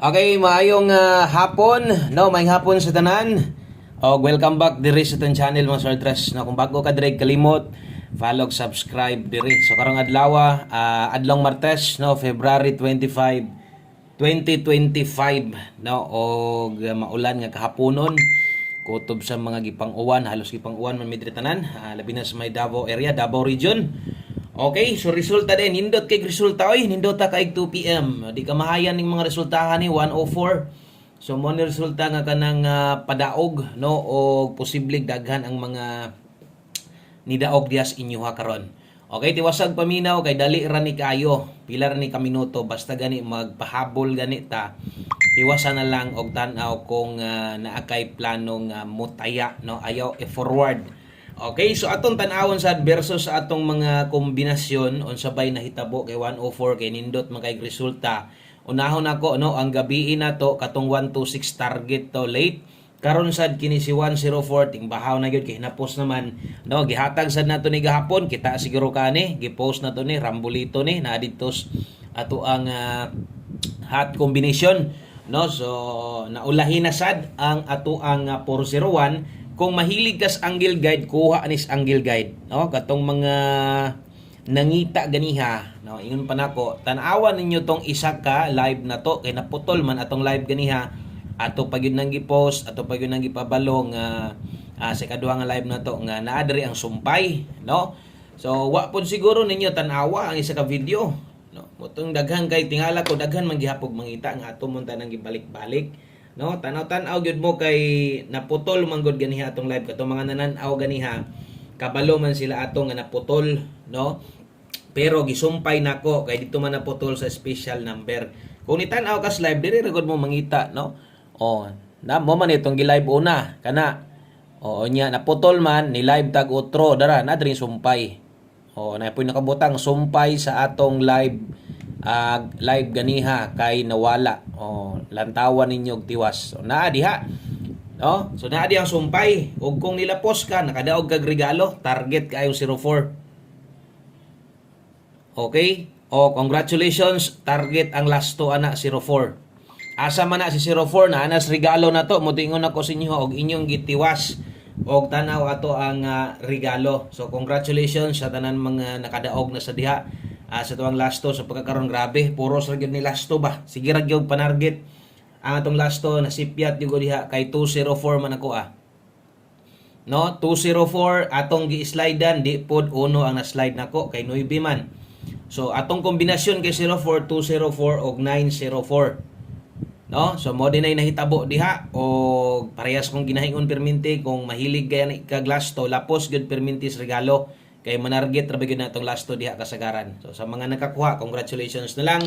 Okay, maayong hapon, no, maayong hapon sa tanan. Welcome back diri sa tong channel mga Sir Tres. No, kung bago ka diri kalimot, follow, subscribe diri. So karong adlaw, adlong Martes, no, February 25, 2025, no, og maulan nga kahaponon. Kutob sa mga gipang-uwan, halos gipang-uwan man midri tanan, labi na sa may Davao area, Davao region. Okay, so resulta din. Nindot kay resulta oy, nindot ta kay 2 PM. Di ka mahayan ning mga resultahan ni 104. So mo ni resulta nga kanang padaog no o posibleng daghan ang mga nidaog dias inyo karon. Okay, tiwasag paminaw kay dali ra ni kayo. Pila ra ni ka minuto basta gani magpahabol gani ta. Tiwasan na lang og tan-aw kung naakay planong mutaya no ayaw i-forward. Okay, so atong tan-awon sad versus sa atong mga kombinasyon unsabay nahitabo kay 104 kay nindot man kay resulta. Unahon ako no ang gabi na to katong 126 target to late. Karon sad kini si 104 ting bahaw na gyud kay hinapos naman no gihatag sad nato ni gahapon kita siguro kani gi-post na to ni Rambulito ni na ditos ato ang hot combination no so naulahi na sad ang ato ang 401. Kung mahilig kas angle guide, kuha anis angle guide, no? Katong mga nangita ganiha, no? Ingon pa nako, tan-awan ninyo tong isa ka live na to kay naputol man atong live ganiha. Ato pag yun nang gi-post, ato pag yun nang gipabalong sa kaduha nga live na to nga naa diri ang sumpay, no? So wa pud siguro ninyo tan-awa ang isa ka video, no? Mutong daghan kay tingala ko daghan man gihapog mangita nga ato mon tanang gibalik-balik. No, tanaw-tanaw gyud mo kay naputol man gud ganiha atong live katong mga nanan-aw ganiha kabalo man sila atong nga naputol no pero gisumpay nako kay dito man naputol sa special number kung nitan-aw kas live diri ra gud mo mangita no na mo man itong gi-live una kana nya naputol man ni live tag outro dara na diri sumpay na puy nakabutang sumpay sa atong live live ganiha kay nawala lantawan ninyo og tiwas so naa diha no so naa di ang sumpay ug kung nilapos ka nakadaog kag regalo target kaayo 04 okay congratulations target ang last to ana 04 asa man na si 04 na anas regalo na to motingon ako sa inyo og inyong gitiwas og tanaw ato ang regalo so congratulations sa tanan mga nakadaog na sa diha sa tuwang lasto sa pagkakaroon grabe puros ra gyud ni lasto ba sige ra gyud panarget ang atong lasto nasipyat gyud diha kay 204 man ako no 204 atong gi-slidean di pod uno ang na-slide nako kay 9 man so atong kombinasyon kay 04 204 og 904 no so mo dinay nahitabo diha og parehas kong ginahingon perminti kung mahilig kay kag lasto lapos gyud perminti sa regalo kay manarget ra gyud natong lasto diha kasagaran. So sa mga nakakuha, congratulations na lang.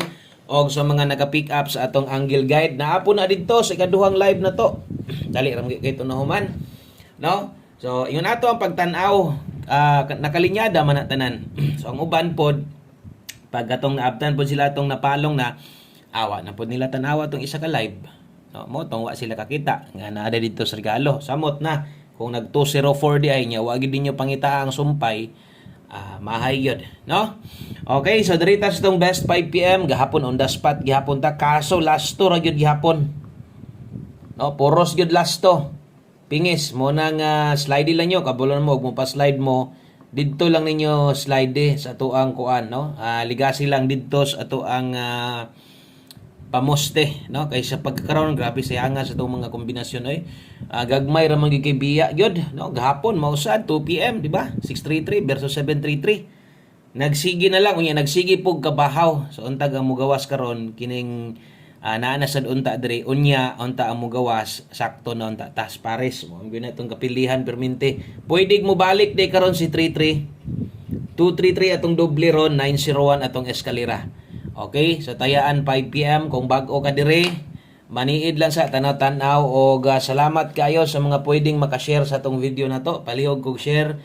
Og sa mga naka-pick up sa atong angle guide, naapo na didto sa ikaduhang live na to. Dali ra kay tunahuman. No? So ingon ato ang pagtan-aw, nakalinyada man na tanan. So ang uban pod pag atong naabtan pod sila atong napalong na awa na pod nila tan-awa tong isa ka live. No, mo tong wa sila kakita nga naa didto sa regalo. Samot na kung nag 204 di ay nya wa gid ninyo pangita ang sumpay mahay yun, no? Okay, so dirita sa itong best 5 PM gahapon on the spot gihapon ta kaso lasto ra gyud gihapon no puros gyud lasto pingis mo nang slide lang nyo kabulon mo og mo pa slide mo didto lang ninyo slide sa atuang kuan no ligasi lang didto sa atuang pamoste no kay sa pagkakaroon grabe sayanga sa itong mga kombinasyon oy gagmay ra man gyud biya gyud no gahapon mausad 2 PM di ba 633 versus 733 nagsigi na lang unya nagsigi pug kabahaw so untag ang mugawas karon kining naa na sad unta diri unya unta ang mugawas sakto na unta tas pares mo ang gyud natong kapilihan perminti pwede mo balik day karon si 33 233 atong doble ron 901 atong eskalera. Okay, so tayaan 5 PM kung bag-o ka dire, maniid lang sa tanaw-tanaw o salamat kayo sa mga pwedeng makashare sa tong video na to. Palihog kog share,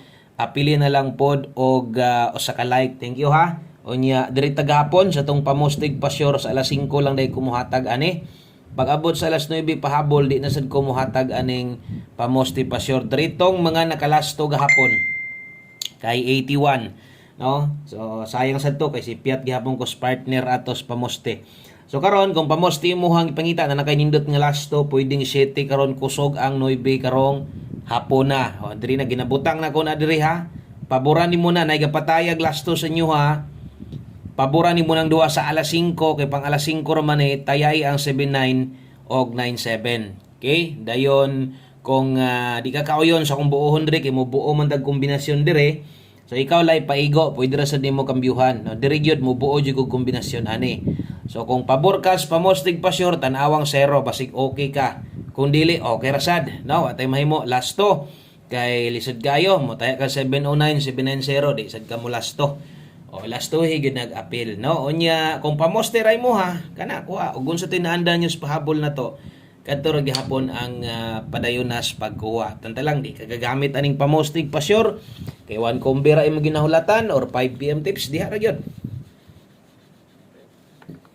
pili na lang pod og sa ka-like. Thank you ha. Unya diri tagahapon sa tong pamostig pasyor sa alas 5 lang day kumuhatag ani. Pag abot sa alas 9 pahabol di na sad kumuhatag aning pamostig pasyor. Diritong mga nakalasto gahapon kay 81. No? So sayang sad to kay si Piat gihapon ko partner atos pamoste. So karon kung pamosti mo hang ipangita na nakainindot nga lasto, pwedeng 7 karon kusog ang 9 karong hapon na. O diri na ginabutang na ko na diri ha. Paboran nimo na naigapatayag lasto sa inyo ha. Paboran nimo nang duha sa alas 5 kay pang alas 5 ra man tayay ang 79 og 97. Okay? Dayon kung di ka kauyon sa kung buohon diri kay mo buo man tag kombinasyon dire. So ikaw lay paigo, pwede ra sa nimo kambyuhan. No, diri gyud mo buo jud kog kombinasyon ani. So kung pabor kas pamostig pa sure tanawang 0 basig okay ka. Kung dili okay ra sad. No, atay mahimo lasto kay lisod kayo mo taya ka 709 790 di sad ka mo lasto. O lasto higid nag-appeal no. Unya kung pamoste ray mo ha kana kuha ug unsa tinaandan nyo sa pahabol na to. Kadto ra gihapon ang padayonas pagkuha. Tanta lang di kagagamit aning pamostig pa sure kay 1 kumbira imo ginahulatan or 5 PM tips diha ra gyud.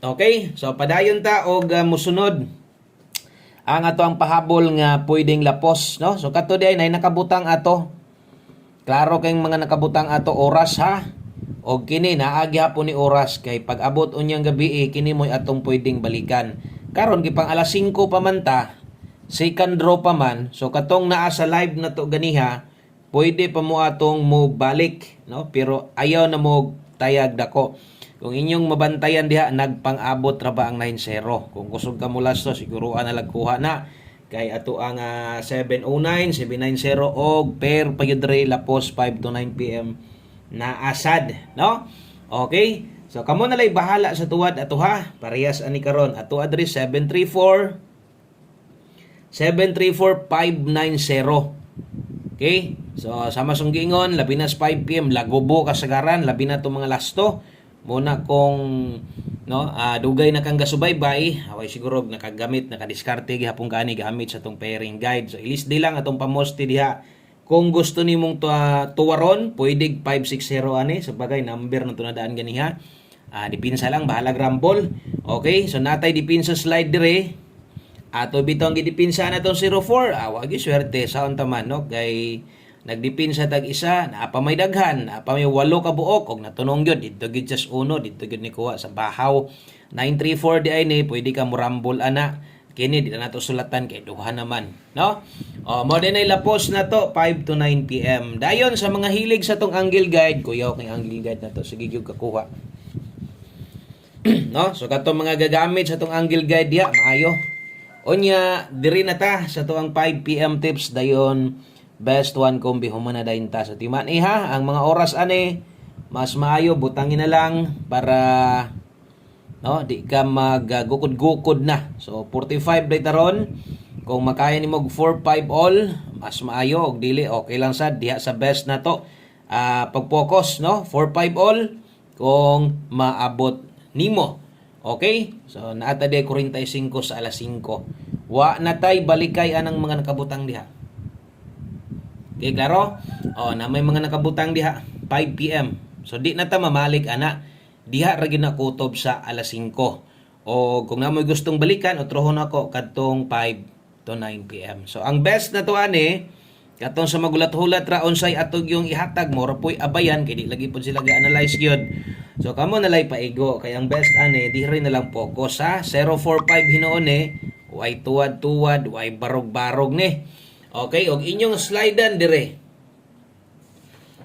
Okay, so padayon ta og musunod ang ato ang pahabol nga pwedeng lapos, no? So kato di ay nakabutang ato. Klaro kayong mga nakabutang ato oras ha. Og kini naagi hapon ni oras kay pag abot unyang gabi kini mo'y atong pwedeng balikan. Karon gipang alas 5 pa man ta, second draw pa man. So katong naa sa live na to ganiha, pwede pa mo atong mo balik, no? Pero ayaw na mo tayag dako. Kung inyong mabantayan diha nagpang-abot ra ba ang 9-0. Kung kusog ka mula so siguro na lagkuha na kay ato ang 709, 790 og per payudre lapos 5 to 9 PM na asad, no? Okay? So kamo na lay bahala sa tuwad ato ha. Parehas ani karon. Ato address 734 734-590. Okay? So sama sunggingon labi na 5 PM lagobo kasagaran labi na to mga lasto. Muna kung no dugay na kang gasubaybay away siguro nakagamit nakadiskarte gihapon kani gamit sa tong pairing guide. So ilis di lang atong pamosti diha. Kung gusto nimong tuwaron pwede 560 ani sa bagay number na tunadaan ganiha. Dipinsa lang bahalag rambol. Okay, so natay dipinsa slide dire. Ato bitong gidipinsa na tong 04. Wagi swerte sa unta man no kay nagdipinsa tag isa na pa may daghan pa may 8 ka buok og natunong gyud didto gyud just uno didto gyud ni kuha sa bahaw 934 di ay ni pwede ka mo rambol ana kini di na nato sulatan kay duha naman no mo din ay lapos na to 5 to 9 PM dayon sa mga hilig sa tong angle guide kuyaw kay angle guide na to sige gyud kakuha no so kato mga gagamit sa tong angle guide diha maayo unya diri na ta sa tuang 5 PM tips dayon best one kombi humana dayon ta sa timan ha ang mga oras ani mas maayo butangin na lang para no di ka maggukod-gukod na so 45 day taron kung makaya nimo 4-5 all mas maayo og dili okay lang sad diha sa best na to pag-focus no 4-5 all kung maabot nimo okay so naata day 45 sa alas 5 wa natay balikay anang mga nakabutang diha. Okay, klaro? Na may mga nakabutang diha 5 PM. So di na ta mamalik ana. Diha ra gyud na kutob sa alas 5. O kung namoy gustong balikan, utrohon ako kadtong 5 to 9 PM. So ang best na to ani katong sa magulat-hulat ra unsay atog yung ihatag mo ra poy abayan kay di lagi pud sila ga-analyze gyud. So kamo nalay paigo kay ang best ani di rin na lang focus ha 045 hinuon way tuwad-tuwad, way barog-barog ni. Okay, og inyong slidean dire.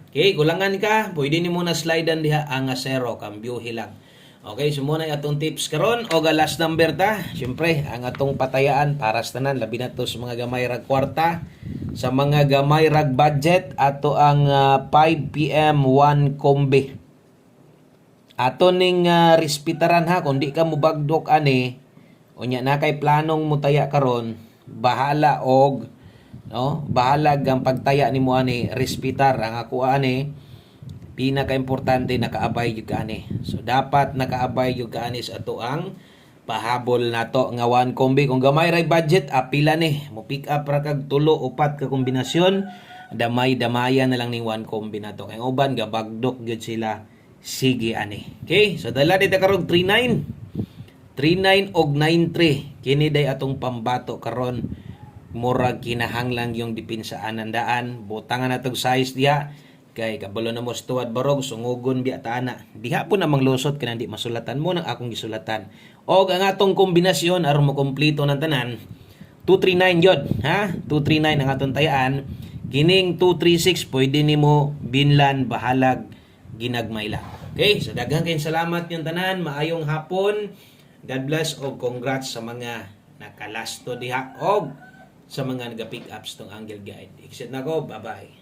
Okay, kulangan ka, pwede ni muna slidean diha ang 0, kambyo hilang. Okay, so muna atong tips karon og last number ta. Syempre, ang atong patayaan para sa tanan labi na to sa mga gamay rag kwarta, sa mga gamay rag budget ato ang 5 PM 1 kombi. Ato ning respetaran ha kung di ka mubagdok ani, unya na kay planong mutaya karon, bahala og no bahalag ang pagtaya nimo ani respetar ang ako ani pinaka-importante nakaabay jud ani so dapat nakaabay jud ani sa ato ang pahabol nato nga 1 kombi kung gamay ray budget apila ni mo pick up ra kag 3 4 ka kombinasyon damay-damayan na lang ning 1 kombi nato kay uban gabagdok gyud sila sige ani okay so dala dita karong 39 og 93 kini day atong pambato karon murag kinahanglang yung depensa anandaan butangan natong size diha kay kabalo na mo sa tuwad barog sungugon biya taana. Diha po namang lusot kanang di masulatan mo nang akong gisulatan. Og ang atong kombinasyon aron mo kompleto ng tanan 239 yun, ha? 239 ang atong tayaan. Kining 236 pwede nimo binlan bahalag ginagmay lang. Okay, so daghang kayong salamat yung tanan, maayong hapon. God bless og congrats sa mga nakalasto diha og sa mga naga-pick ups tong Angle Guide. Exit na ko, bye-bye.